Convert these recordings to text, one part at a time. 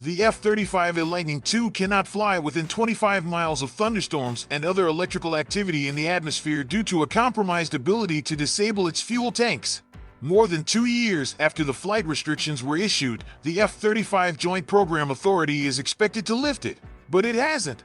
The F-35 Lightning II cannot fly within 25 miles of thunderstorms and other electrical activity in the atmosphere due to a compromised ability to disable its fuel tanks. More than 2 years after the flight restrictions were issued, the F-35 Joint Program Authority is expected to lift it, but it hasn't.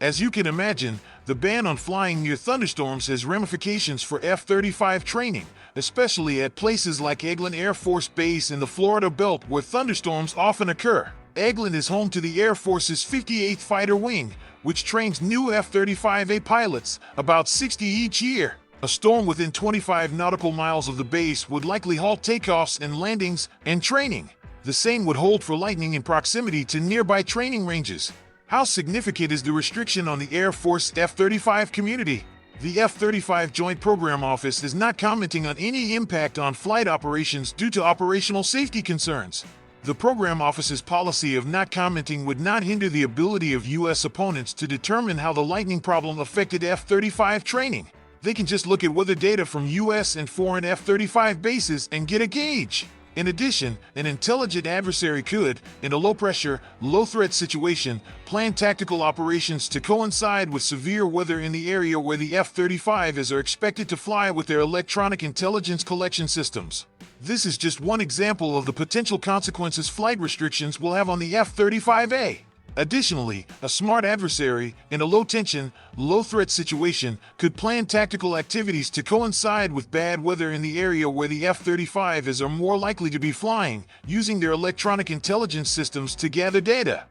As you can imagine, the ban on flying near thunderstorms has ramifications for F-35 training, especially at places like Eglin Air Force Base in the Florida Belt where thunderstorms often occur. Eglin is home to the Air Force's 58th Fighter Wing, which trains new F-35A pilots, about 60 each year. A storm within 25 nautical miles of the base would likely halt takeoffs and landings and training. The same would hold for Lightning in proximity to nearby training ranges. How significant is the restriction on the Air Force F-35 community? The F-35 Joint Program Office is not commenting on any impact on flight operations due to operational safety concerns. The program office's policy of not commenting would not hinder the ability of U.S. opponents to determine how the Lightning problem affected F-35 training. They can just look at weather data from U.S. and foreign F-35 bases and get a gauge. In addition, an intelligent adversary could, in a low-pressure, low-threat situation, plan tactical operations to coincide with severe weather in the area where the F-35s are expected to fly with their electronic intelligence collection systems. This is just one example of the potential consequences flight restrictions will have on the F-35A. Additionally, a smart adversary, in a low-tension, low-threat situation, could plan tactical activities to coincide with bad weather in the area where the F-35s are more likely to be flying, using their electronic intelligence systems to gather data.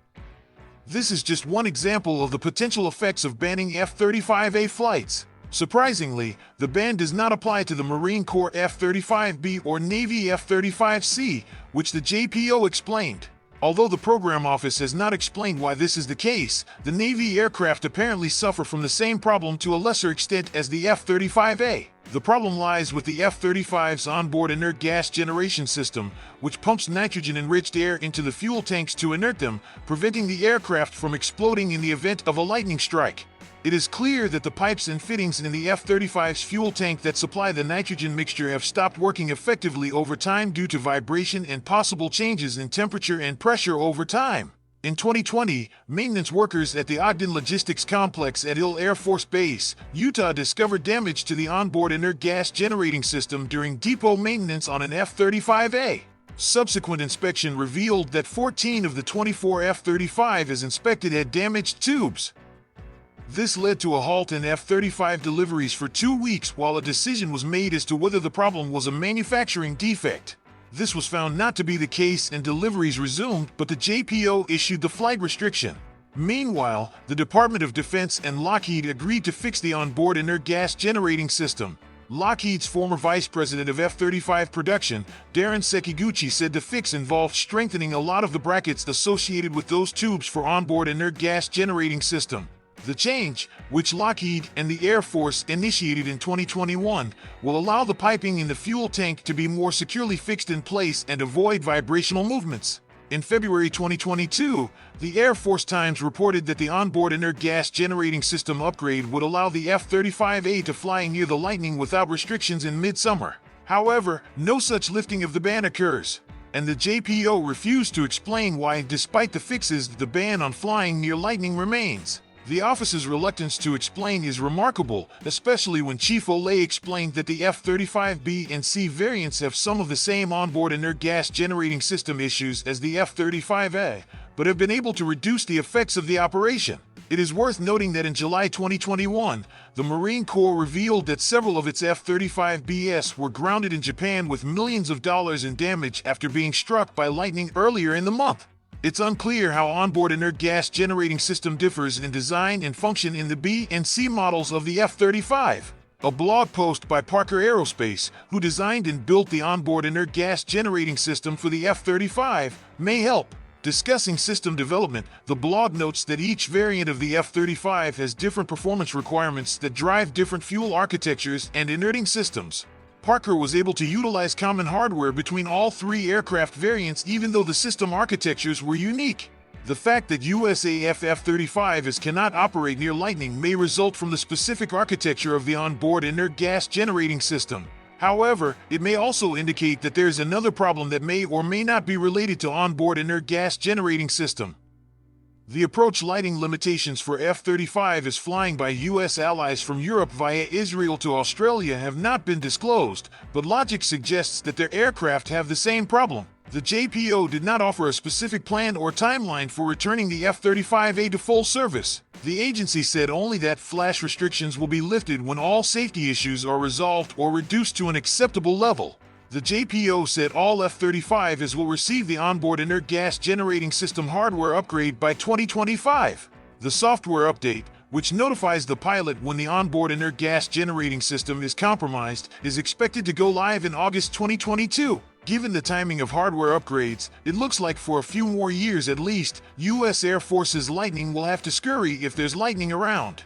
This is just one example of the potential effects of banning F-35A flights. Surprisingly, the ban does not apply to the Marine Corps F-35B or Navy F-35C, which the JPO explained. Although the program office has not explained why this is the case, the Navy aircraft apparently suffer from the same problem to a lesser extent as the F-35A. The problem lies with the F-35's onboard inert gas generation system, which pumps nitrogen-enriched air into the fuel tanks to inert them, preventing the aircraft from exploding in the event of a lightning strike. It is clear that the pipes and fittings in the F-35's fuel tank that supply the nitrogen mixture have stopped working effectively over time due to vibration and possible changes in temperature and pressure over time. In 2020, maintenance workers at the Ogden Logistics Complex at Hill Air Force Base, Utah discovered damage to the onboard inert gas generating system during depot maintenance on an F-35A. Subsequent inspection revealed that 14 of the 24 F-35s inspected had damaged tubes. This led to a halt in F-35 deliveries for 2 weeks while a decision was made as to whether the problem was a manufacturing defect. This was found not to be the case and deliveries resumed, but the JPO issued the flight restriction. Meanwhile, the Department of Defense and Lockheed agreed to fix the onboard inert gas generating system. Lockheed's former vice president of F-35 production, Darren Sekiguchi, said the fix involved strengthening a lot of the brackets associated with those tubes for onboard inert gas generating system. The change, which Lockheed and the Air Force initiated in 2021, will allow the piping in the fuel tank to be more securely fixed in place and avoid vibrational movements. In February 2022, the Air Force Times reported that the onboard inert gas generating system upgrade would allow the F-35A to fly near the Lightning without restrictions in midsummer. However, no such lifting of the ban occurs, and the JPO refused to explain why, despite the fixes, the ban on flying near Lightning remains. The office's reluctance to explain is remarkable, especially when Chief Olay explained that the F-35B and C variants have some of the same onboard inert gas generating system issues as the F-35A, but have been able to reduce the effects of the operation. It is worth noting that in July 2021, the Marine Corps revealed that several of its F-35Bs were grounded in Japan with millions of dollars in damage after being struck by lightning earlier in the month. It's unclear how onboard inert gas generating system differs in design and function in the B and C models of the F-35. A blog post by Parker Aerospace, who designed and built the onboard inert gas generating system for the F-35, may help. Discussing system development, the blog notes that each variant of the F-35 has different performance requirements that drive different fuel architectures and inerting systems. Parker was able to utilize common hardware between all 3 aircraft variants even though the system architectures were unique. The fact that USAF F-35s cannot operate near Lightning may result from the specific architecture of the onboard inert gas generating system. However, it may also indicate that there's another problem that may or may not be related to onboard inert gas generating system. The approach lighting limitations for F-35 is flying by U.S. allies from Europe via Israel to Australia have not been disclosed, but logic suggests that their aircraft have the same problem. The JPO did not offer a specific plan or timeline for returning the F-35A to full service. The agency said only that flash restrictions will be lifted when all safety issues are resolved or reduced to an acceptable level. The JPO said all F-35s will receive the onboard inert gas generating system hardware upgrade by 2025. The software update, which notifies the pilot when the onboard inert gas generating system is compromised, is expected to go live in August 2022. Given the timing of hardware upgrades, it looks like for a few more years at least, U.S. Air Force's Lightning will have to scurry if there's lightning around.